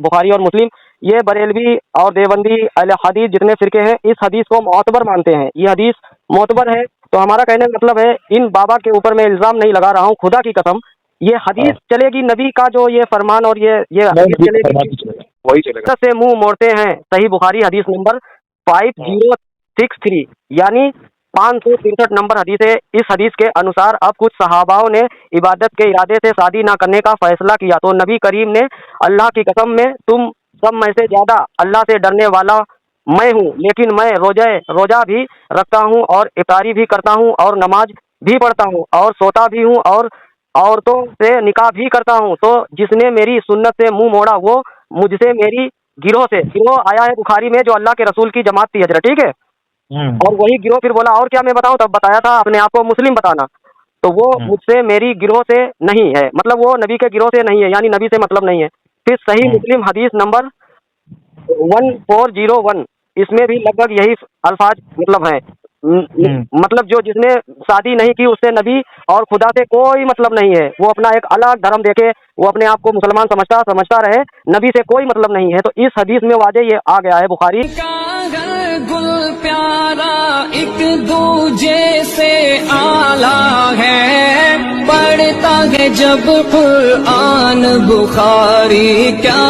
बुखारी और मुस्लिम, ये बरेलवी और देवबंदी अहले हदीस जितने फिरके हैं इस हदीस को मोतबर मानते हैं। ये हदीस मोतबर है। तो हमारा कहने का मतलब है, इन बाबा के ऊपर मैं इल्जाम नहीं लगा रहा हूँ, खुदा की कसम ये हदीस हाँ, चलेगी, नबी का जो ये फरमान और ये नहीं हदीस नबी का चलेगी। फरमान तो चलेगा, वही चलेगा। से मुंह मोड़ते हैं, सही बुखारी हदीस नंबर हाँ 5063, यानी 563 नंबर हदीस है। इस हदीस के अनुसार अब कुछ सहाबाओं ने इबादत के इरादे से शादी ना करने का फैसला किया, तो नबी करीम ने, अल्लाह की कसम में तुम सब में से ज्यादा अल्लाह से डरने वाला मैं हूँ, लेकिन मैं रोजा भी रखता हूँ और इफ्तारी भी करता हूँ और नमाज भी पढ़ता हूँ और सोता भी हूँ और औरतों से निकाह भी करता हूँ। तो जिसने मेरी सुन्नत से मुंह मोड़ा वो मुझसे मेरी गिरोह आया है बुखारी में, जो अल्लाह के रसूल की जमात थी हजरत, ठीक है। हम्म और वही गिरोह फिर बोला और क्या मैं बताऊं, तब बताया था अपने आप को मुस्लिम बताना। तो वो हम्म मुझसे मेरी गिरोह से नहीं है, मतलब वो नबी के गिरोह से नहीं है, यानी नबी से मतलब नहीं है। फिर सही हम्म मुस्लिम हदीस नंबर 1401, इसमें भी लगभग यही अल्फाज मतलब है। हम्म मतलब जो जिसने शादी नहीं की उससे नबी और खुदा से कोई मतलब नहीं है, वो अपना एक अलग धर्म देखे, वो अपने आप को मुसलमान समझता रहे, नबी से कोई मतलब नहीं है। तो इस हदीस में वाजे ये आ गया है बुखारी का घर गुल प्यारा एक दूजे से आला है, पढ़ता है जब कुरान बुखारी क्या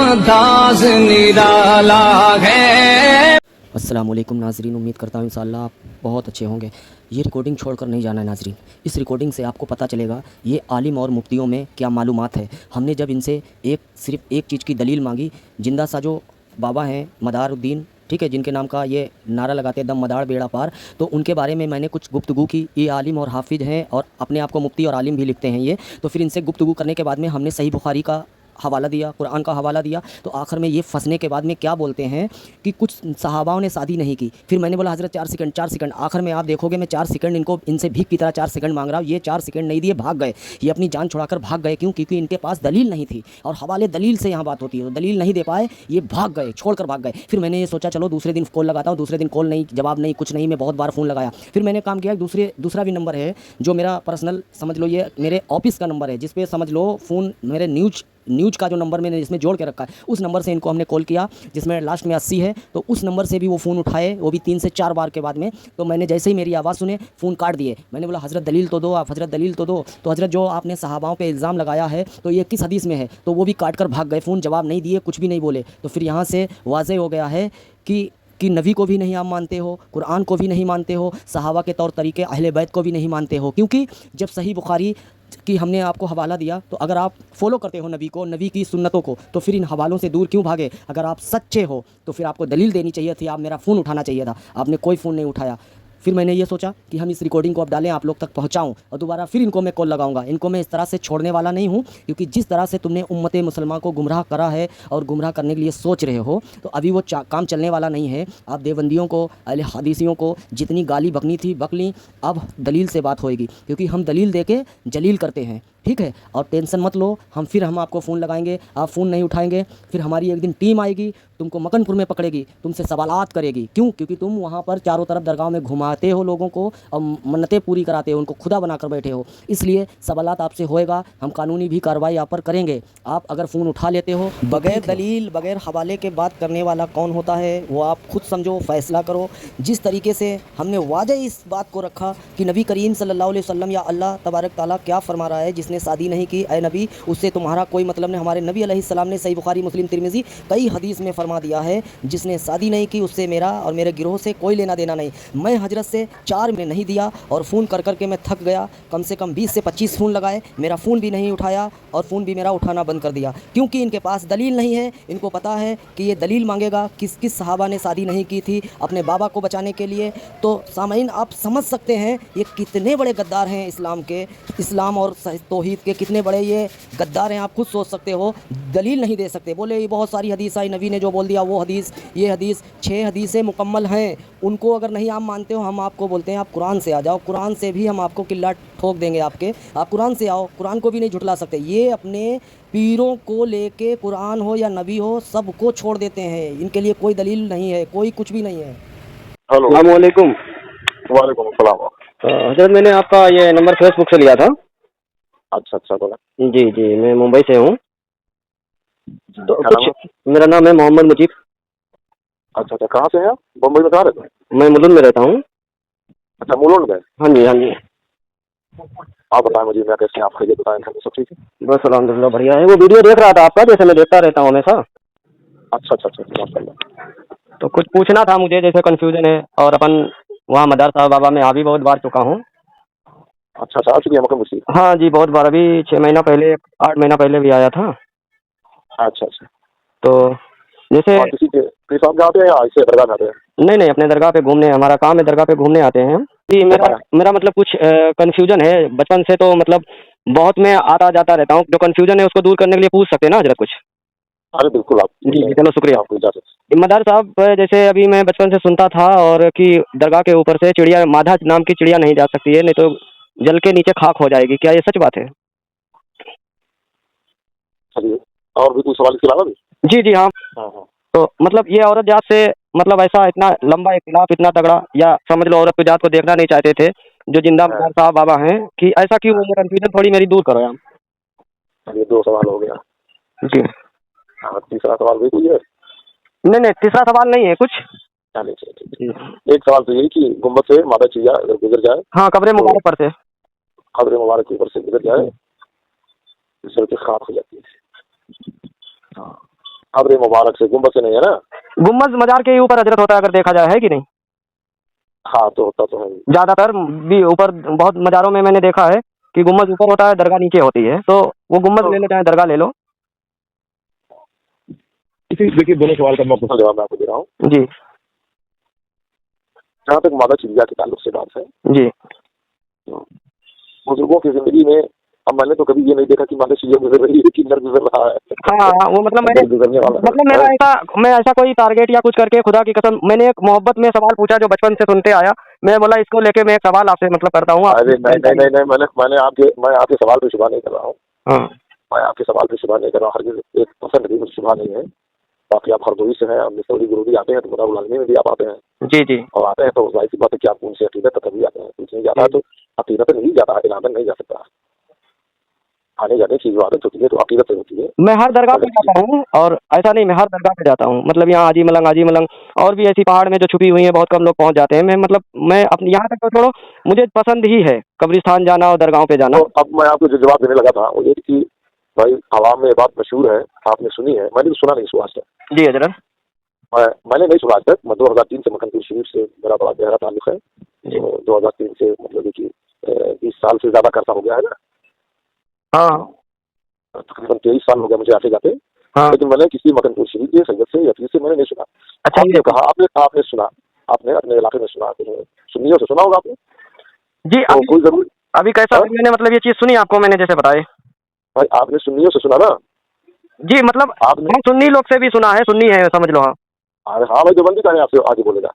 अंदाज निराला है। अस्सलामुअलैकुम नाजरीन, उम्मीद करता हूँ इंशाअल्लाह आप बहुत अच्छे होंगे। ये रिकॉर्डिंग छोड़कर नहीं जाना है नाजरीन। इस रिकॉर्डिंग से आपको पता चलेगा ये आलिम और मुफ्तियों में क्या मालूमात है। हमने जब इनसे सिर्फ एक चीज़ की दलील मांगी, जिंदा सा जो बाबा हैं मदारुद्दीन, ठीक है, जिनके नाम का ये नारा लगाते दम मदार बेड़ा पार, तो उनके बारे में मैंने कुछ गुफ्तगू की। ये आलिम और हाफिज हैं और अपने आप को मुफ्ती और आलिम भी लिखते हैं ये। तो फिर इनसे गुफ्तगू करने के बाद में हमने सही बुखारी का हवाला दिया, कुरान का हवाला दिया। तो आखिर में ये फंसने के बाद में क्या बोलते हैं कि कुछ सहाबाओं ने शादी नहीं की। फिर मैंने बोला हज़रत 4 सेकंड। आखिर में आप देखोगे मैं 4 सेकंड इनसे भीख की तरह 4 सेकंड मांग रहा हूँ, ये 4 सेकंड नहीं दिए, भाग गए। ये अपनी जान छुड़ाकर भाग गए। क्यों? क्योंकि इनके पास दलील नहीं थी, और हवाले दलील से यहाँ बात होती है। तो दलील नहीं दे पाए, ये भाग गए, छोड़कर भाग गए। फिर मैंने ये सोचा चलो दूसरे दिन कॉल लगाता हूँ। दूसरे दिन कॉल नहीं, जवाब नहीं, कुछ नहीं। मैं बहुत बार फ़ोन लगाया। फिर मैंने काम किया, दूसरा भी नंबर है जो मेरा पर्सनल, समझ लो ये मेरे ऑफिस का नंबर है, जिस पे समझ लो फ़ोन मेरे न्यूज का जो नंबर मैंने इसमें जोड़ के रखा है, उस नंबर से इनको हमने कॉल किया, जिसमें लास्ट में 80 है। तो उस नंबर से भी वो फ़ोन उठाए, वो भी 3 से 4 बार के बाद में। तो मैंने जैसे ही मेरी आवाज़ सुने फ़ोन काट दिए। मैंने बोला हज़रत दलील तो दो, आप हज़रत दलील तो दो। तो हज़रत जो आपने सहाबाओं पे इल्ज़ाम लगाया है तो ये किस हदीस में है? तो वो भी काट कर भाग गए, फ़ोन जवाब नहीं दिए, कुछ भी नहीं बोले। तो फिर यहाँ से वाज़ेह हो गया है कि नबी को भी नहीं आप मानते हो, कुरान को भी नहीं मानते हो, सहाबा के तौर तरीके अहले बैत को भी नहीं मानते हो। क्योंकि जब सही बुखारी कि हमने आपको हवाला दिया, तो अगर आप फॉलो करते हो नबी को, नबी की सुन्नतों को, तो फिर इन हवालों से दूर क्यों भागे? अगर आप सच्चे हो तो फिर आपको दलील देनी चाहिए थी, आप मेरा फ़ोन उठाना चाहिए था। आपने कोई फ़ोन नहीं उठाया। फिर मैंने ये सोचा कि हम इस रिकॉर्डिंग को अब डालें, आप लोग तक पहुंचाऊं, और दोबारा फिर इनको मैं कॉल लगाऊंगा। इनको मैं इस तरह से छोड़ने वाला नहीं हूं, क्योंकि जिस तरह से तुमने उम्मत मुसलमान को गुमराह करा है और गुमराह करने के लिए सोच रहे हो, तो अभी वो काम चलने वाला नहीं है। आप देवबंदियों को, अहले हदीसियों को जितनी गाली बकनी थी बक ली, अब दलील से बात होएगी, क्योंकि हम दलील दे के जलील करते हैं, ठीक है। और टेंशन मत लो, हम आपको फ़ोन लगाएंगे, आप फ़ोन नहीं उठाएंगे, फिर हमारी एक दिन टीम आएगी, तुमको मकनपुर में पकड़ेगी, तुमसे सवालात करेगी। क्यों? क्योंकि तुम वहाँ पर चारों तरफ दरगाह में घुमाते हो लोगों को और मन्नतें पूरी कराते हो, उनको खुदा बनाकर बैठे हो, इसलिए सवालात आपसे होएगा। हम कानूनी भी कार्रवाई आप पर करेंगे। आप अगर फ़ोन उठा लेते हो, बगैर दलील बगैर हवाले के बात करने वाला कौन होता है वो आप खुद समझो, फ़ैसला करो। जिस तरीके से हमने वाज़ह इस बात को रखा कि नबी करीम सल्लल्लाहु अलैहि वसल्लम या अल्लाह तबारक ताला क्या फरमा रहा है, जिसने शादी नहीं की ऐ नबी उससे तुम्हारा कोई मतलब नहीं। हमारे नबी अलैहिस्सलाम ने सही बुखारी मुस्लिम तिरमिज़ी कई हदीस में फरमा दिया है, जिसने शादी नहीं की उससे मेरा और मेरे गिरोह से कोई लेना देना नहीं। मैं हजरत से 4 में नहीं दिया, और फ़ोन कर करके मैं थक गया। कम से कम 20 से 25 फ़ोन लगाए, मेरा फ़ोन भी नहीं उठाया, और फ़ोन भी मेरा उठाना बंद कर दिया, क्योंकि इनके पास दलील नहीं है। इनको पता है कि ये दलील मांगेगा किस किस सहाबा ने शादी नहीं की थी अपने बाबा को बचाने के लिए। तो सामाइन आप समझ सकते हैं ये कितने बड़े गद्दार हैं इस्लाम और तौहीद के, कितने बड़े ये गद्दार हैं। आप खुद सोच सकते हो, दलील नहीं दे सकते। बोले ये बहुत सारी हदीस आई, नबी ने जो बोल दिया वो हदीस, ये हदीस 6 हदीसें मुकम्मल हैं। उनको अगर नहीं आप मानते हो, हम आपको बोलते हैं आप कुरान से आ जाओ, कुरान से भी हम आपको किल्ला ठोक देंगे आपके। आप कुरान से आओ, कुरान को भी नहीं झुटला सकते। ये अपने पीरों को लेके, कुरान हो या नबी हो, सबको छोड़ देते हैं। इनके लिए कोई दलील नहीं है, कोई कुछ भी नहीं है। हेलो, अस्सलाम वालेकुम। वालेकुम सलाम। हजरत मैंने आपका ये नंबर फेसबुक से लिया था। अच्छा अच्छा, बोला। जी जी, मैं मुंबई से हूँ। तो क्या नाम कुछ, है? मेरा नाम है मोहम्मद मुजीब। अच्छा अच्छा, कहाँ से हैं आप? बम्बई में कहाँ रहते हैं? मैं मुलुंड में रहता हूँ। अच्छा, मुलुंड में। हाँ जी, हाँ जी। आप बताएं मुझे, मैं कैसे आपको ये बताएं, घर में सब ठीक है? बस अल्हम्दुलिल्लाह बढ़िया है। वो वीडियो देख रहा था आपका, जैसे मैं देखता रहता हूँ हमेशा। अच्छा अच्छा अच्छा, माशाल्लाह। तो कुछ पूछना था मुझे, जैसे कंफ्यूजन है, और अपन वहाँ मदर साहब बाबा में आ भी बहुत बार चुका हूँ। अच्छा अच्छा, आ चुकी है मक्का मुश्किल। हाँ जी, बहुत बार। अभी 6 महीना पहले, 8 महीना पहले भी आया था। अच्छा अच्छा। तो जैसे, वहाँ किसी साहब जाते हैं या ऐसे दरगाह जाते हैं? नहीं नहीं, अपने दरगाह पे घूमने, हमारा काम है दरगाह पे घूमने आते हैं हम जी। मेरा हाँ। मेरा मतलब कुछ कंफ्यूजन है बचपन से, तो मतलब बहुत मैं आता जाता रहता हूँ। जो कंफ्यूजन है उसको दूर करने के लिए पूछ सकते हैं ना हजरत कुछ? अरे बिल्कुल, आप जी जी, पूछें, चलो शुक्रिया। आपको इजाजत। मदार साहब, जैसे अभी मैं बचपन से सुनता था और कि दरगाह के ऊपर से चिड़िया, माधा नाम की चिड़िया नहीं जा सकती है, नहीं तो जल के नीचे खाक हो जाएगी। क्या ये सच बात है? चलिए, और भी कोई सवाल इसके अलावा भी? जी जी हाँ। हाँ हाँ। तो मतलब ये औरत जात से, मतलब ऐसा इतना लंबा इख्तिलाफ, इतना तगड़ा, या समझ लो औरत की जात को देखना नहीं चाहते थे जो जिंदा हाँ, मदार साहब बाबा हैं, कि ऐसा क्यों? वो कंफ्यूजन थोड़ी मेरी दूर करो यार। चलिए, 2 सवाल हो गया। जी। हाँ, तीसरा सवाल भी कोई है? नहीं नहीं, तीसरा सवाल नहीं है कुछ। चलिए चलिए, ठीक जी। है। एक सवाल तो यही कि गुम्बद से मादा चिड़िया अगर गुजर जाए हाँ, कब्र तो मुबारक पर से। कब्र मुबारक के ऊपर से गुजर जाए तो सर पे खाक हो जाती है। हाँ, कब्र मुबारक से, गुम्बद से नहीं है ना? गुम्बद मजार के ही ऊपर हजरत होता है, अगर देखा जाए, है कि नहीं? हाँ, तो होता तो है। ज्यादातर भी ऊपर, बहुत मजारों में मैंने देखा है कि गुम्बद ऊपर होता है, दरगाह नीचे होती है। तो वो गुम्बद ले लो चाहे दरगाह ले लो। देखिए, दोनों सवाल का मैं जवाब मैं आपको दे रहा हूँ। जी जहाँ तक मादा चिड़िया के ताल्लुक से बात है, जी। तो बुजुर्गों की जिंदगी में अब मैंने तो कभी ये नहीं देखा कि मादा चिड़िया गुजर रही है कि नर गुजर रहा है। हाँ हाँ, वो मतलब मैंने, नर गुजरने वाला मतलब मेरा है। ऐसा, मैं ऐसा कोई टारगेट या कुछ करके, खुदा की कसम, मैंने एक मोहब्बत में सवाल पूछा जो बचपन से सुनते आया। मैं बोला इसको लेके मैं एक सवाल आपसे मतलब करता हूँ, आप अरे नहीं नहीं नहीं नहीं, मैं आपके सवाल पे शुबा नहीं कर रहा हूँ। हाँ मैं आपके सवाल पे शुबा नहीं कर रहा हूँ, हरगिज़ 1% भी मुझे शुबा नहीं है। बाकी आप हरदोई से हैं, अब मिसौरी गुरुदी आते हैं तो मुराद उलामी में भी आप आते हैं, जी जी और आते हैं तो जाहिर सी बात है कि आप उनसे अकीदत तक भी आते हैं। कुछ नहीं जाता है जी। तो अकीदत नहीं जाता है, इलादन नहीं जा सकता। आने जाने की जो आदत होती है तो अकीदत से होती है। मैं हर दरगाह पे अगर किसी जाता हूँ, और ऐसा नहीं, मैं हर दरगाह पे जाता हूँ। मतलब यहाँ आजी मलंग और भी ऐसी पहाड़ में जो छुपी हुई है, बहुत कम लोग पहुँच जाते हैं। मैं मतलब, मैं अपने यहाँ तक तो छोड़ो, मुझे पसंद ही है कब्रिस्तान जाना और दरगाहों पे जाना। तो अब मैं आपको जो जवाब देने लगा था वो ये कि भाई, आवाम में ये बात मशहूर है, आपने सुनी है, मैंने भी सुना नहीं इसको आज तक। जी हजरत। मैंने नहीं सुना आज तक। मैं 2003 से मकनपुर शरीफ से मेरा बड़ा गहरा ताल्लुक है। जी। तो 2003 से मतलब कि 20 साल से ज्यादा करता हो गया है ना। हाँ तकरीबन 23 साल हो गया मुझे आते जाते। हाँ। लेकिन मैंने किसी मकनपुर शरीफ के सैयद से या पीर से मैंने नहीं सुना। अच्छा आपने ये, कहा, आपने सुना, आपने अपने इलाके में सुना, तो सुन्नियों से सुना होगा आपने, जी तो अभी, कोई जरूरी। अभी कैसा, हाँ? अभी मैंने मतलब ये चीज़ सुनी आपको, मैंने जैसे बताए। भाई, आपने सुन्नियों से सुना ना? जी मतलब, आपने, हम सुन्नी लोग से भी सुना है, सुन्नी है समझ लो। हाँ, अरे हाँ भाई, देवबंदी का है, आपसे आगे बोलेगा।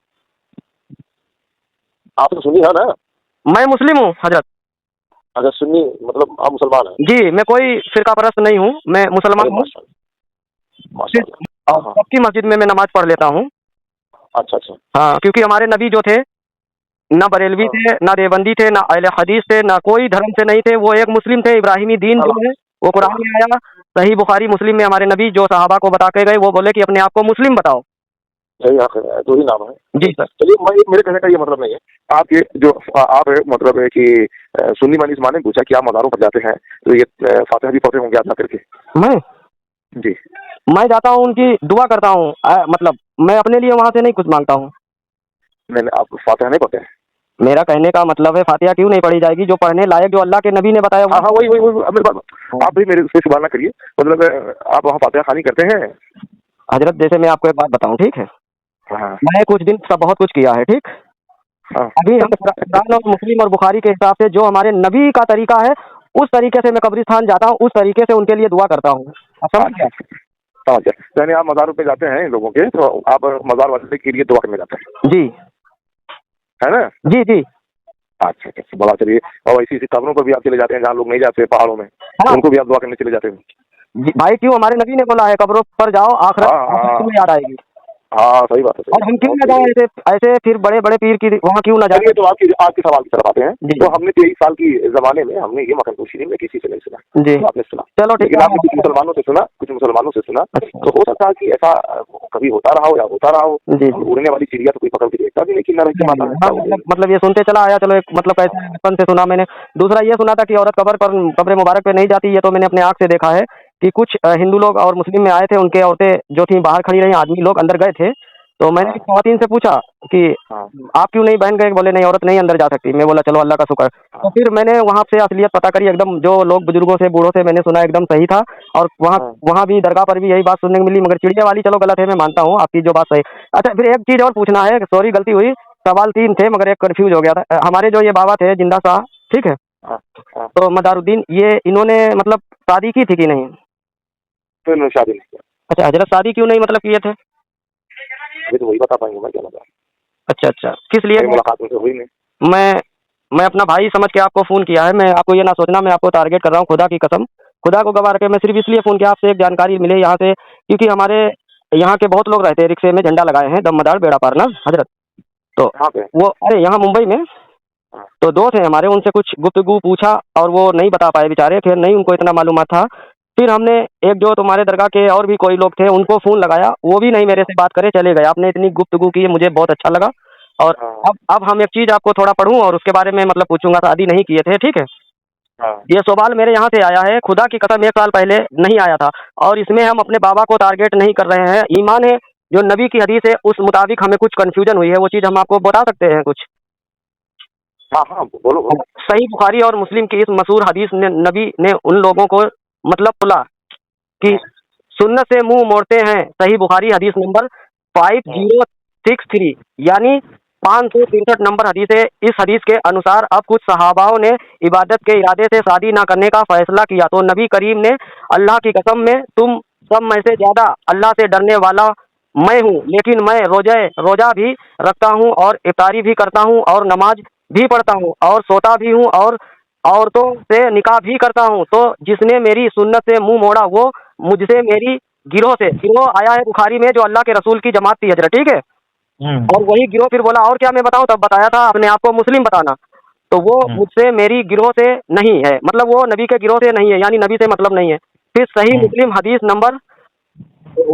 आपने सुनी है ना? मैं मुस्लिम हूँ हजरत। अगर सुन्नी मतलब आप मुसलमान हैं? जी, मैं कोई फिरका परस्त नहीं हूँ, मैं अरे मुसलमान हूँ। माशाल्लाह माशाल्लाह। हाँ और हाँ। सबकी मस्जिद में मैं नमाज पढ़ लेता हूँ। अच्छा अच्छा। हाँ, क्योंकि हमारे नबी जो थे, ना बरेलवी हाँ थे, ना देवबंदी थे, ना अहले हदीस थे, ना कोई धर्म से नहीं थे। वो एक मुस्लिम थे। इब्राहिमी दीन जो है वो कुरान में आया। सही बुखारी मुस्लिम में हमारे नबी जो सहाबा को बता के गए, वो बोले कि अपने आप को मुस्लिम बताओ। यही आखिर है, 2 ही नाम है। जी सर। चलिए, मेरे कहने का ये मतलब नहीं है। आप ये जो आप मतलब है कि सुन्नी मानी माने पूछा कि आप मज़ारों पर जाते हैं तो ये फातिहा भी पढ़ते होंगे आप जाकर के? मैं जी। मैं जाता हूँ, उनकी दुआ करता हूँ। मतलब मैं अपने लिए वहाँ से नहीं कुछ मांगता हूँ। मैंने आप फातिहा नहीं पढ़ते हैं? मेरा कहने का मतलब है, फातिहा क्यों नहीं पढ़ी जाएगी? जो पढ़ने लायक, जो अल्लाह के नबी ने बताया हाँ वो। हाँ, वही अब मेरे बात, आप भी मेरे उससे शुमार ना करिए। मतलब आप वहाँ फातिहा खानी करते हैं? हजरत जैसे मैं आपको एक बात बताऊँ, ठीक है? हाँ मैंने कुछ दिन सब बहुत कुछ किया है, ठीक? हाँ। अभी हम कुरान और मुस्लिम और बुखारी के हिसाब से जो हमारे नबी का तरीका है, उस तरीके से मैं कब्रिस्तान जाता हूँ, उस तरीके से उनके लिए दुआ करता हूँ। आप समझ अच्छा गया? अच्छा, समझ गया। यानी आप मज़ारों पे जाते हैं इन लोगों के, तो आप मज़ार वाले के लिए दुआ करने जाते हैं, जी है ना? जी जी। अच्छा अच्छा, बड़ा। चलिए, और ऐसी कब्रों पर भी आप चले जाते हैं जहाँ लोग नहीं जाते, पहाड़ों में, हाँ उनको भी आप दुआ करने चले जाते हैं? जी भाई, क्यों? हमारे नबी ने बोला है कब्रों पर जाओ, आखिरत हाँ आखिरत हाँ तुम्हें याद आएगी। हाँ सही बात है, सही और हम क्यों ना बात जाए है। ऐसे ऐसे फिर बड़े बड़े पीर की वहाँ क्यों ना जाए। चलिए, तो आपके सवाल की तरफ आते हैं। जी। तो हमने 23 साल की जमाने में हमने ये मक्खन शरीफ में किसी से नहीं सुना, जी तो आपने सुना, चलो ठीक लेकिन है। आपने कुछ मुसलमानों से सुना, कुछ मुसलमानों से सुना। अच्छा। तो हो सकता है कि ऐसा कभी होता रहा हो या होता रहा हो। जी और उड़ने वाली चिड़िया तो कोई पकड़ के देखता भी नहीं कि न रह के माता है, हाँ, क्या हो गई? मतलब ये सुनते चला आया। चलो एक मतलब कैसे बचपन से सुना मैंने। दूसरा ये सुना था कि औरत कब्र मुबारक पे नहीं जाती। ये तो मैंने अपने आँख से देखा है कि कुछ हिंदू लोग और मुस्लिम में आए थे, उनके औरतें जो थी बाहर खड़ी रही, आदमी लोग अंदर गए थे। तो मैंने हाँ, ख़वातीन से पूछा कि हाँ, आप क्यों नहीं बहन गए? बोले नहीं, औरत नहीं अंदर जा सकती। मैं बोला चलो अल्लाह का शुक्र। तो हाँ, फिर मैंने वहाँ से असलियत पता करी। एकदम जो लोग बुजुर्गों से बूढ़ों से मैंने सुना एकदम सही था। और वहाँ हाँ, वहाँ भी दरगाह पर भी यही बात सुनने को मिली। मगर चिड़िया वाली चलो गलत है, मैं मानता हूँ आपकी जो बात सही। अच्छा, फिर एक चीज़ और पूछना है, सॉरी गलती हुई। सवाल 3 थे मगर एक कन्फ्यूज़ हो गया था। हमारे जो ये बाबा थे जिंदा शाह, ठीक है? हाँ, हाँ। तो मदारुद्दीन, ये इन्होंने मतलब शादी की थी कि नहीं? तो इन्होंने शादी नहीं किया। अच्छा, हज़रत शादी क्यों नहीं मतलब किए थे? अभी तो वही बता पाएंगे मैं, क्या बता, अच्छा, अच्छा। किस लिए? मेरी मुलाकात उनसे हुई नहीं। मैं मैं अपना भाई समझ के आपको फ़ोन किया है। मैं आपको ये ना सोचना मैं आपको टारगेट कर रहा हूँ, खुदा की कसम। खुदा को गवाह रख के मैं सिर्फ़ इसलिए फ़ोन किया आपसे एक जानकारी मिले यहाँ से, क्योंकि हमारे यहाँ के बहुत लोग रहते हैं, रिक्शे में झंडा लगाए हैं, दमदार बेड़ा पार ना हज़रत। तो कहाँ पे? वो अरे यहाँ मुंबई में। हाँ, तो 2 थे हमारे, उनसे कुछ गुफ्तगू पूछा और वो नहीं बता पाए बेचारे, ख़ैर नहीं उनको इतना मालूमात था। फिर हमने एक जो तुम्हारे दरगाह के और भी कोई लोग थे, उनको फ़ोन लगाया, वो भी नहीं मेरे से बात करे, चले गए। आपने इतनी गुफ्तगू की, मुझे बहुत अच्छा लगा। और हाँ, अब हम एक चीज़ आपको थोड़ा पढ़ूँ और उसके बारे में मतलब पूछूँगा। शादी नहीं किए थे, ठीक है? हाँ, ये सवाल मेरे यहाँ से आया है, खुदा की कसम 1 साल पहले नहीं आया था। और इसमें हम अपने बाबा को टारगेट नहीं कर रहे हैं। ईमान है, जो नबी की हदीस है, उस मुताबिक हमें कुछ कन्फ्यूजन हुई है, वो चीज़ हम आपको बता सकते हैं कुछ? हाँ, हाँ, बोलो, बोलो। सही बुखारी और मुस्लिम की इस मशहूर हदीस ने नबी ने उन लोगों को मतलब बोला कि सुन्नत से मुंह मोड़ते हैं। सही बुखारी हदीस नंबर 5063, यानी 563 नंबर हदीस है। इस हदीस के अनुसार अब कुछ सहाबाओं ने इबादत के इरादे से शादी ना करने का फैसला किया तो नबी करीम ने अल्लाह की कसम में तुम सब में से ज्यादा अल्लाह से डरने वाला मैं हूँ, लेकिन मैं रोजा भी रखता हूँ और इफ्तारी भी करता हूँ और नमाज भी पढ़ता हूँ और सोता भी हूँ और औरतों से निकाह भी करता हूँ। तो जिसने मेरी सुन्नत से मुंह मोड़ा वो मुझसे मेरी गिरोह आया है बुखारी में, जो अल्लाह के रसूल की जमात थी हजरत, ठीक है? और वही गिरोह फिर बोला और क्या मैं बताऊं? तब बताया था अपने आप को मुस्लिम बताना। तो वो मुझसे मेरी गिरोह से नहीं है, मतलब वो नबी के गिरोह से नहीं है, यानी नबी से मतलब नहीं है। फिर सही मुस्लिम हदीस नंबर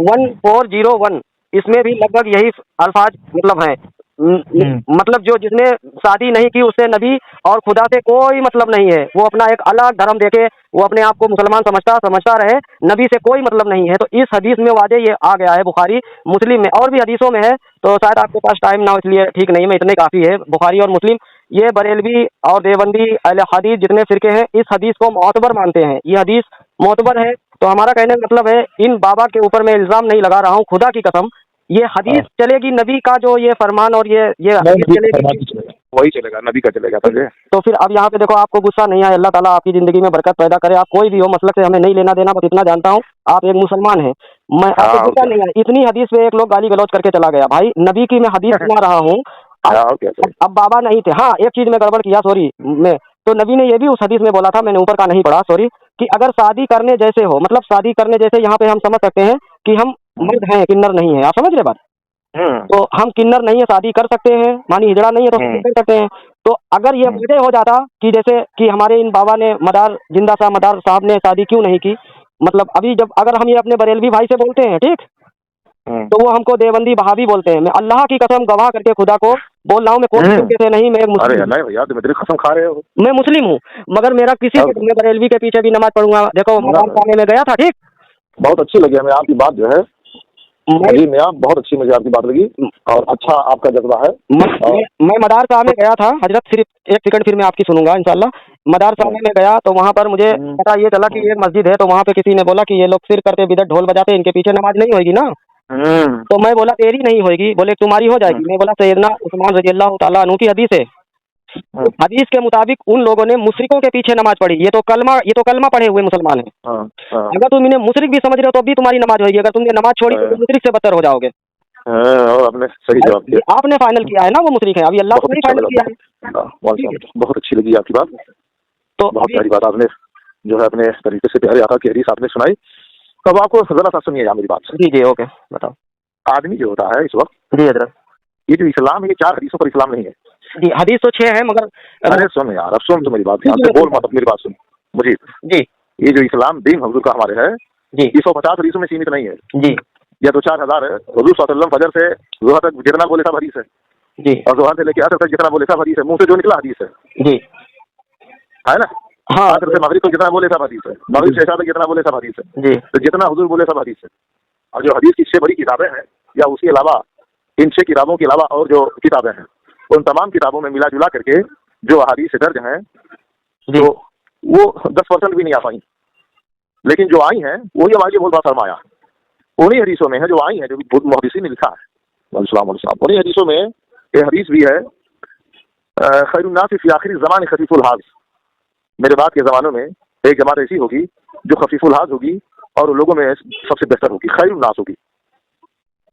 1401, इसमें भी लगभग यही अल्फाज मतलब हैं। मतलब जो जिसने शादी नहीं की उससे नबी और खुदा से कोई मतलब नहीं है। वो अपना एक अलग धर्म देखे, वो अपने आप को मुसलमान समझता रहे, नबी से कोई मतलब नहीं है। तो इस हदीस में वाजे ये आ गया है, बुखारी मुस्लिम में और भी हदीसों में है। तो शायद आपके पास टाइम ना हो इसलिए ठीक नहीं है, इतने काफ़ी है। बुखारी और मुस्लिम, ये बरेलवी और देवबंदी अहले हदीस जितने फिरके हैं इस हदीस को मोतबर मानते हैं। ये हदीस मोतबर है। तो हमारा कहने का मतलब है, इन बाबा के ऊपर मैं इल्ज़ाम नहीं लगा रहा हूँ, खुदा की कसम ये हदीस चलेगी, नबी का जो ये फरमान और ये हदीस चलेगी, वही चलेगा, नबी का चलेगा, समझे? तो फिर अब यहाँ पे देखो, आपको गुस्सा नहीं आए, अल्लाह ताला आपकी ज़िंदगी में बरकत पैदा करे। आप कोई भी हो, मसलक से हमें नहीं लेना देना, बस इतना जानता हूँ आप एक मुसलमान हैं। मैं आपको हाँ, गुस्सा क्या? नहीं आया, इतनी हदीस पे एक लोग गाली गलौज करके चला गया। भाई नबी की मैं हदीस सुना रहा हूँ। हाँ, क्या? अब बाबा नहीं थे। हाँ, एक चीज़ में गड़बड़ किया, सॉरी मैं। तो नबी ने ये भी उस हदीस में बोला था, मैंने ऊपर का नहीं पढ़ा, सॉरी, कि अगर शादी करने जैसे हो, मतलब शादी करने जैसे यहाँ पे हम समझ सकते हैं कि हम मर्द हैं, किन्नर नहीं है। आप समझ रहे बात? तो हम किन्नर नहीं है, शादी कर सकते हैं, मानी हिजड़ा नहीं है तो शादी कर सकते हैं। तो अगर ये मुझे हो जाता कि जैसे कि हमारे इन बाबा ने जिंदा साहब मदार साहब ने शादी क्यों नहीं की, मतलब अभी जब अगर हम ये अपने बरेलवी भाई से बोलते हैं, ठीक, तो वो हमको देवबंदी बहावी बोलते हैं। मैं अल्लाह की कसम गवाह करके खुदा को बोल रहा हूँ, मैं कोई तरीके से नहीं, मैं अरे मुस्लिम हूँ। नहीं भैया, तुम मेरी कसम खा रहे हो। मैं मुस्लिम हूँ, मगर मेरा किसी अब से मैं बरेलवी के पीछे भी नमाज पढ़ूंगा। देखो मकाम खाने में गया था, ठीक, बहुत अच्छी लगी हमें आपकी बात, जो है मैं जी मियाँ, बहुत अच्छी मुझे आपकी बात लगी और अच्छा आपका जज्बा है। मैं मदार साहब में गया था हजरत, सिर्फ एक सेकंड फिर मैं आपकी सुनूंगा इंशाल्लाह। मदार साहब में गया तो वहाँ पर मुझे पता ये चला कि एक मस्जिद है, तो वहाँ पे किसी ने बोला कि ये लोग सिर करते बिदत ढोल बजाते, इनके पीछे नमाज नहीं होगी ना? तो मैं बोला तेरी नहीं होगी, बोले तुम्हारी हो जाएगी। मैं बोला सैयदना उस्मान रज़ी अल्लाह ताला अन्हु की हदीस है, हदीस के मुताबिक उन लोगों ने मुशरिकों के पीछे नमाज पढ़ी। ये तो कलमा पढ़े हुए मुसलमान हैं। अगर तुम इन्हें मुशरिक भी समझ रहे हो तो भी तुम्हारी नमाज होगी, अगर तुमने नमाज छोड़ी तो तुम मुशरिक से बदतर हो जाओगे। और आपने सही जवाब दिया। आपने फाइनल किया है ना, वो मुशरिक है, अभी अल्लाह को नहीं फाइनल किया है। बहुत अच्छी लगी आपकी बात, तो बहुत प्यारी बात आपने जो है अपने तरीके से प्यारे आका की हदीस आपने सुनाई। अब आपको जरा सा सुनिए यार मेरी बात। जी जी, ओके, बताओ। आदमी जो होता है इस वक्त, जी हजरत। ये जो इस्लाम है ये 4 हदीसों पर इस्लाम नहीं है। जी हदीस तो 6 है मगर अरे सुन यार, अब सुन तो मेरी बात, ध्यान से बोल मत, मेरी बात सुन मुझे। जी ये जो इस्लाम दीन हुजूर का हमारे है, जी ये 150 हदीसों में सीमित नहीं है, जी या 2-4 हजार है। हुजूर सल्लल्लाहु अलैहि वसल्लम फजर से ज़ोहर तक जितना बोले सब हदीस है, जी और ज़ोहर से लेके असर तक जितना बोले सब हदीस है, मुंह से जो निकला हदीस जी है ना। हाँ असर से मगरिब तक जितना बोले सब हदीस है, मगरिब से इशा तक जितना बोले सब हदीस है, जी तो जितना हुजूर बोले सब हदीस है। और जो हदीस की 6 बड़ी किताबें हैं, या उसके अलावा इन 6 किताबों के अलावा और जो किताबें हैं, उन तमाम किताबों में मिला जुला करके जो हदीस दर्ज हैं, तो वो 10% भी नहीं आ पाई, लेकिन जो आई हैं वही हमारे लिए बहुत बड़ा फरमाया। उन्हीं हदीसों में है जो आई है, जो मुहद्दिसीन ने लिखा है, उन्हीं हदीसों में ये हदीस भी है, खैरुन नास फी आखिर ज़मान खफीफुल हाज, मेरे बाद के ज़मानों में एक जमात ऐसी होगी जो खफीफुल हाज होगी और लोगों में सबसे बेहतर होगी, खैरुन नास होगी,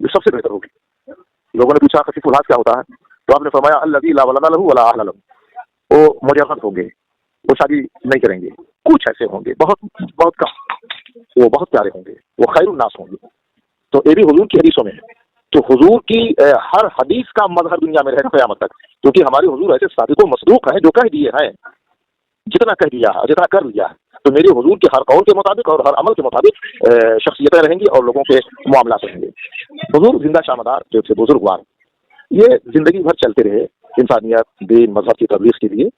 जो सबसे बेहतर होगी। लोगों ने पूछा खफीफुल हाज क्या होता है, तो आपने फरमाया अल्लज़ी ला वलदा लहू वला अहल लहू, वो मुजर्रद होंगे, वो शादी नहीं करेंगे, कुछ ऐसे होंगे बहुत बहुत कम, वो बहुत प्यारे होंगे, वो खैरुन नास होंगे। तो ये भी हुजूर की हदीसों में है। तो हुजूर की हर हदीस का मजहर दुनिया में रहेगा क़यामत तक, क्योंकि हमारे हुजूर ऐसे सादिक़ व मसदूक़ हैं जो कह दिए हैं, जितना कह दिया है, जितना कर दिया है। तो मेरे हुजूर के हर कौल के मुताबिक और हर अमल के मुताबिक शख्सियतें रहेंगी और लोगों के मामलात रहेंगे। हुजूर जिंदा शामदार जो थे बुजुर्गवार, ये जिंदगी भर चलते रहे इंसानियत, दीन, मजहब की तबलीग के लिए,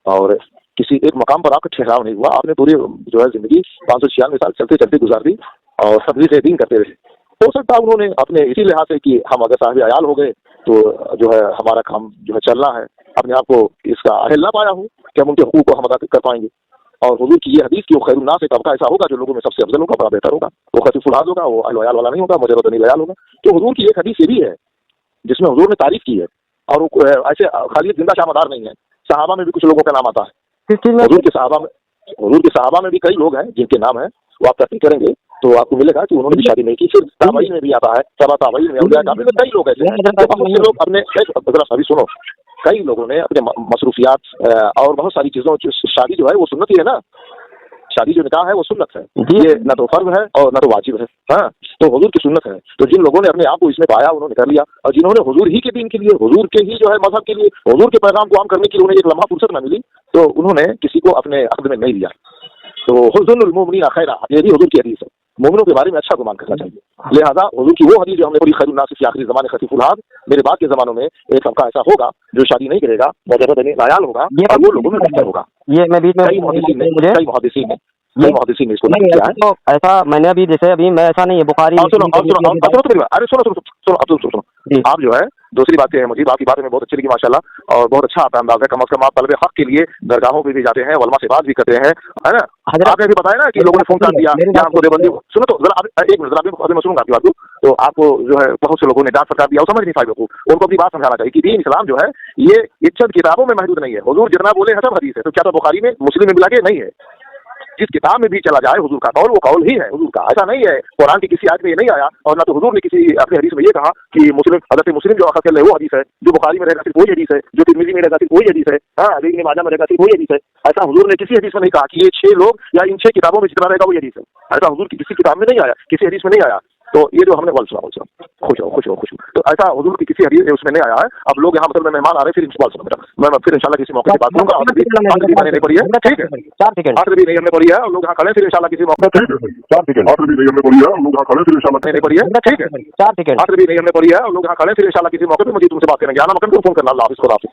और किसी एक मकाम पर आकर ठहराव नहीं हुआ। आपने पूरी जो है जिंदगी 596 साल चलते चलते गुजार दी और तबलीग दीन करते रहे। हो सकता है उन्होंने अपने इसी लिहाज से कि हम अगर साहिब अयाल हो गए तो जो है हमारा काम जो है चलना है, अपने आप को इसका अहल ना पाया हो कि हम उनके हुकूक को हम अदा कर पाएंगे। और हुजूर की ये हदीस की वो खैरुन्नास एक तबका ऐसा होगा जो लोगों में सबसे अफजल होगा, बड़ा बेहतर होगा, वो खफीफुल हाज होगा, वो अहल अयाल वाला नहीं होगा, मुजर्रद नहीं अयाल होगा। तो हुजूर की एक हदीस ये भी है जिसमें हुजूर ने तारीफ की है, और वो ऐसे खाली जिंदा शामदार नहीं है, सहाबा में भी कुछ लोगों का नाम आता है। हुजूर के सहाबा में भी कई लोग हैं जिनके नाम है, वो आप तहकीक करेंगे तो आपको मिलेगा कि उन्होंने भी शादी नहीं की। फिर ताबई में भी आता है, ताबई में कई लोग ऐसे हैं, बहुत से लोग अपने, जरा अभी सुनो, कई लोगों ने अपने मसरूफियात और बहुत सारी चीजों, शादी जो है वो सुन्नत ही है ना, शादी जो निकाह है वो सुन्नत है, ये न तो फर्ज है और न तो वाजिब है। हाँ, तो हुजूर की सुन्नत है। तो जिन लोगों ने अपने आप को इसमें पाया उन्होंने कर लिया, और जिन्होंने हुजूर ही के दीन के लिए, हुजूर के ही जो है मजहब के लिए, हुजूर के पैगाम को आम करने के लिए उन्हें एक लम्हा फुर्सत न मिली, तो उन्होंने किसी को अपने अक़द में नहीं लिया। तो हुज़्नुल मुमिनीन खैरा, ये भी हुजूर की हदीस है, मोमिनों के बारे में अच्छा गुमान करना चाहिए। लिहाजा हुजूर की वो हदीस जो हमने पढ़ी, खैरुन नास फी आखिरी ज़माने खफीफुल हाज, मेरे बाद के ज़मानों में एक तबका ऐसा होगा जो शादी नहीं करेगा, मुजर्रद अयाल होगा, और वो लोगों में बेहतर होगा। ये मैं बीच में कई मुहद्दिसीन ने इसको नहीं किया है। तो ऐसा मैंने अभी जैसे अभी मैं ऐसा नहीं है बुखारी। सुनो, आप जो है दूसरी बात है, मुझे आपकी बातें में बहुत अच्छी लगी माशाल्लाह, और बहुत अच्छा आपका अंदाज है। कम से कम आप तलबे हक के लिए दरगाहों पे भी जाते हैं, वलमा से बात भी करते हैं, है ना। आपने भी बताया ना कि लोगों ने फोन कर दिया कि आपको देवबंदी, सुनो तो जरा एक मिनट, जरा मैं सुनूंगा आपकी बात को। तो आपको जो है बहुत से लोगों ने डांट फटकार दिया, वो समझ नहीं पाए को, उनको अपनी बात समझाना चाहिए कि दीन इस्लाम जो है ये चंद किताबों में महदूद नहीं है। हुजूर जितना बोले हैं सब हदीस है, तो क्या तो बुखारी में, मुस्लिम में मिला के नहीं है। जिस किताब में भी चला जाए हुजूर का कौल, वो कौल ही है हुजूर का, ऐसा नहीं है कुरान की किसी आयत में ये नहीं आया, और ना तो हुजूर ने किसी अपने हदीस में ये कहा कि मुस्लिम, हज़रत मुस्लिम जो अखज़ वो हदीस है, जो बुखारी में रहेगा सिर्फ वही हदीस है, जो तिरमिज़ी में रहेगा सिर्फ वही हदीस है, हाँ, इब्न माजा में रहेगा सिर्फ वही हदीस है। ऐसा हुजूर ने किसी हदीस में नहीं कहा कि ये 6 लोग या इन 6 किताबों में जितना रहेगा वही हदीस है। ऐसा हुजूर की किसी किताब में नहीं आया, किसी हदीस में नहीं आया। तो ये जो हमने खुश हो, तो ऐसा हुजूर की किसी हदीस उसमें नहीं आया है। अब लोग यहाँ मतलब मेहमान आ रहे हैं, फिर मैं फिर इंशाल्लाह किसी मौके पे बात करूंगा। नहीं पड़ी है, ठीक है, 4 सेकंड आखिर भी नहीं हमने पड़ी है, लोग यहाँ खड़े, फिर इंशाल्लाह किसी मौके पे 4 सेकंड आखिर भी नहीं हमने पड़ी है, लोग यहाँ खड़े, फिर इंशाल्लाह नहीं पड़ी है, ठीक है, 4 सेकंड आखिर भी नहीं हमने पड़ी है, लोग यहाँ खड़े, फिर इंशाल्लाह किसी मौके पे मुझे तुमसे बात करेंगे। आना मकन को फोन करना, अल्लाह हाफ़िज़।